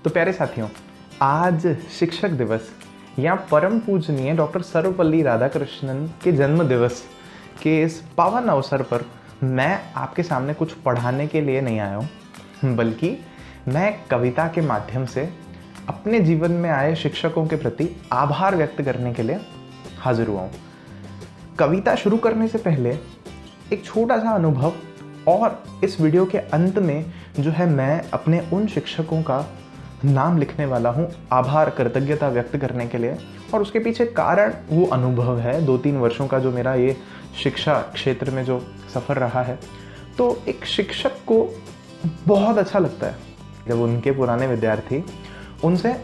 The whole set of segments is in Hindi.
तो प्यारे साथियों, आज शिक्षक दिवस या परम पूजनीय डॉक्टर सर्वपल्ली राधाकृष्णन के जन्म दिवस के इस पावन अवसर पर मैं आपके सामने कुछ पढ़ाने के लिए नहीं आया हूँ, बल्कि मैं कविता के माध्यम से अपने जीवन में आए शिक्षकों के प्रति आभार व्यक्त करने के लिए हाजिर हुआ हूँ। कविता शुरू करने से पहले एक छोटा सा अनुभव, और इस वीडियो के अंत में जो है मैं अपने उन शिक्षकों का नाम लिखने वाला हूँ आभार कृतज्ञता व्यक्त करने के लिए। और उसके पीछे कारण वो अनुभव है 2-3 वर्षों का जो मेरा ये शिक्षा क्षेत्र में जो सफ़र रहा है। तो एक शिक्षक को बहुत अच्छा लगता है जब उनके पुराने विद्यार्थी उनसे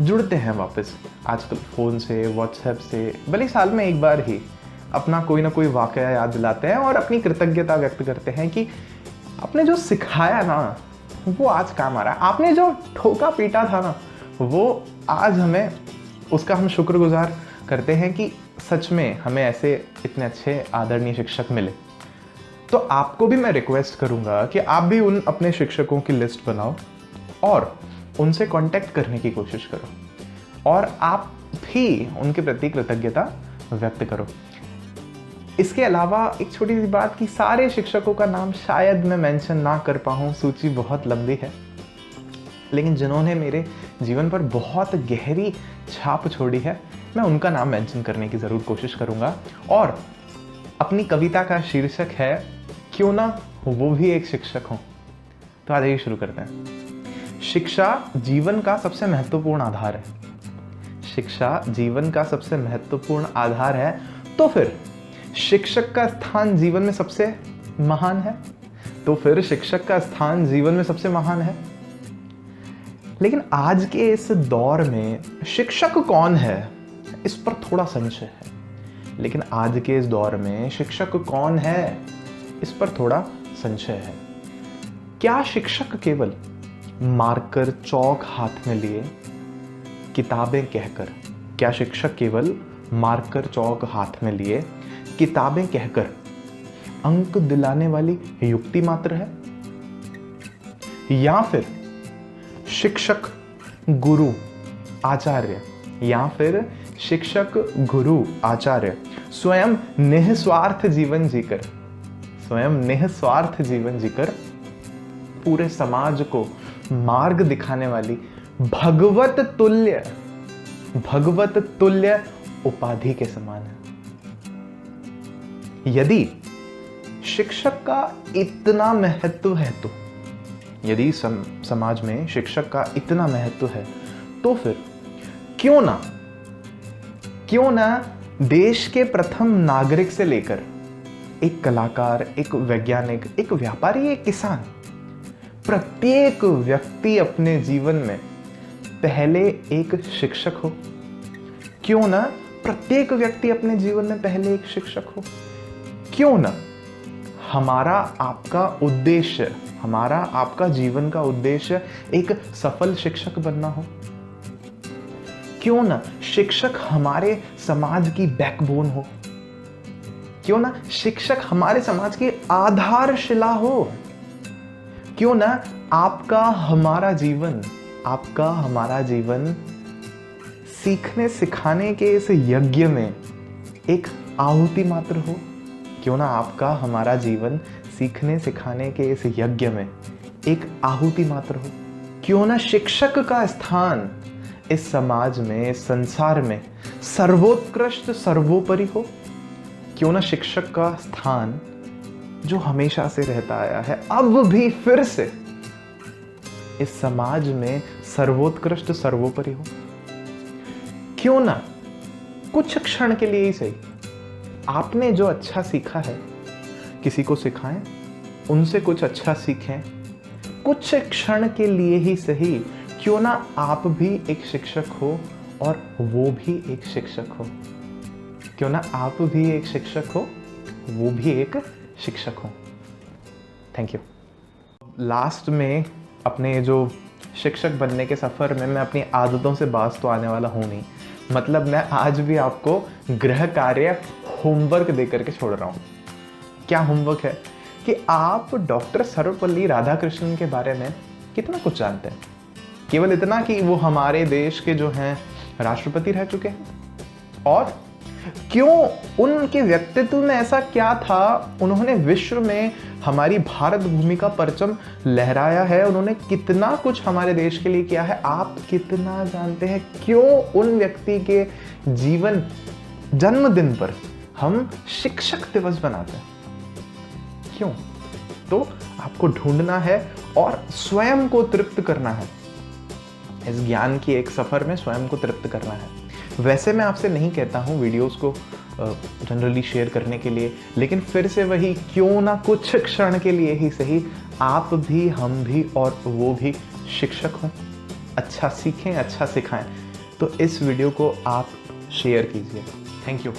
जुड़ते हैं वापस, आजकल फ़ोन से, व्हाट्सएप से, भले साल में एक बार ही अपना कोई ना कोई वाकया याद दिलाते हैं और अपनी कृतज्ञता व्यक्त करते हैं कि आपने जो सिखाया ना वो आज काम आ रहा है, आपने जो ठोका पीटा था ना वो आज हमें उसका हम शुक्रगुजार करते हैं कि सच में हमें ऐसे इतने अच्छे आदरणीय शिक्षक मिले। तो आपको भी मैं रिक्वेस्ट करूंगा कि आप भी उन अपने शिक्षकों की लिस्ट बनाओ और उनसे कांटेक्ट करने की कोशिश करो और आप भी उनके प्रति कृतज्ञता व्यक्त करो। इसके अलावा एक छोटी सी बात कि सारे शिक्षकों का नाम शायद मैं मेंशन ना कर पाऊँ, सूची बहुत लंबी है, लेकिन जिन्होंने मेरे जीवन पर बहुत गहरी छाप छोड़ी है मैं उनका नाम मेंशन करने की ज़रूर कोशिश करूँगा। और अपनी कविता का शीर्षक है क्यों ना वो भी एक शिक्षक हों। तो आज ही शुरू करते हैं। शिक्षा जीवन का सबसे महत्वपूर्ण आधार है। शिक्षा जीवन का सबसे महत्वपूर्ण आधार है, तो फिर शिक्षक का स्थान जीवन में सबसे महान है। तो फिर शिक्षक का स्थान जीवन में सबसे महान है। लेकिन आज के इस दौर में शिक्षक कौन है, इस पर थोड़ा संशय है। लेकिन आज के इस दौर में शिक्षक कौन है, इस पर थोड़ा संशय है। क्या शिक्षक केवल मार्कर चौक हाथ में लिए किताबें कहकर, क्या शिक्षक केवल मार्कर चौक हाथ में लिए किताबें कहकर अंक दिलाने वाली युक्ति मात्र है, या फिर शिक्षक गुरु आचार्य, या फिर शिक्षक गुरु आचार्य स्वयं निस्वार्थ जीवन जीकर, स्वयं निस्वार्थ जीवन जीकर पूरे समाज को मार्ग दिखाने वाली भगवत तुल्य उपाधि के समान है। यदि शिक्षक का इतना महत्व है, तो यदि समाज में शिक्षक का इतना महत्व है, तो फिर क्यों ना देश के प्रथम नागरिक से लेकर एक कलाकार, एक वैज्ञानिक, एक व्यापारी, एक किसान, प्रत्येक व्यक्ति अपने जीवन में पहले एक शिक्षक हो। क्यों ना प्रत्येक व्यक्ति अपने जीवन में पहले एक शिक्षक हो। क्यों ना हमारा आपका उद्देश्य, हमारा आपका जीवन का उद्देश्य एक सफल शिक्षक बनना हो। क्यों ना शिक्षक हमारे समाज की बैकबोन हो। क्यों ना शिक्षक हमारे समाज की आधारशिला हो। क्यों ना आपका हमारा जीवन सीखने सिखाने के इस यज्ञ में एक आहुति मात्र हो। क्यों ना आपका हमारा जीवन सीखने सिखाने के इस यज्ञ में एक आहुति मात्र हो। क्यों ना शिक्षक का स्थान इस समाज में, इस संसार में सर्वोत्कृष्ट सर्वोपरि हो। क्यों ना शिक्षक का स्थान जो हमेशा से रहता आया है अब भी फिर से इस समाज में सर्वोत्कृष्ट सर्वोपरि हो। क्यों ना कुछ क्षण के लिए ही सही आपने जो अच्छा सीखा है किसी को सिखाएं, उनसे कुछ अच्छा सीखें, कुछ क्षण के लिए ही सही। क्यों ना आप भी एक शिक्षक हो और वो भी एक शिक्षक हो। क्यों ना आप भी एक शिक्षक हो, वो भी एक शिक्षक हो। Thank you. लास्ट में अपने जो शिक्षक बनने के सफ़र में मैं अपनी आदतों से बाज तो आने वाला हूँ नहीं। मतलब मैं आज भी आपको गृह कार्य होमवर्क दे करके छोड़ रहा हूँ। क्या होमवर्क है कि आप डॉक्टर सर्वपल्ली राधाकृष्णन के बारे में कितना कुछ जानते हैं। केवल इतना कि वो हमारे देश के जो हैं राष्ट्रपति रह चुके हैं। और क्यों, उनके व्यक्तित्व में ऐसा क्या था, उन्होंने विश्व में हमारी भारत भूमि का परचम लहराया है, उन्होंने कितना कुछ हमारे देश के लिए किया है, आप कितना जानते हैं? क्यों उन व्यक्ति के जीवन जन्मदिन पर हम शिक्षक दिवस बनाते हैं? क्यों? तो आपको ढूंढना है और स्वयं को तृप्त करना है। इस ज्ञान की एक सफर में स्वयं को तृप्त करना है। वैसे मैं आपसे नहीं कहता हूँ वीडियोस को जनरली शेयर करने के लिए, लेकिन फिर से वही, क्यों ना कुछ क्षण के लिए ही सही, आप भी, हम भी और वो भी शिक्षक हों, अच्छा सीखें, अच्छा सिखाएं। तो इस वीडियो को आप शेयर कीजिए। Thank you.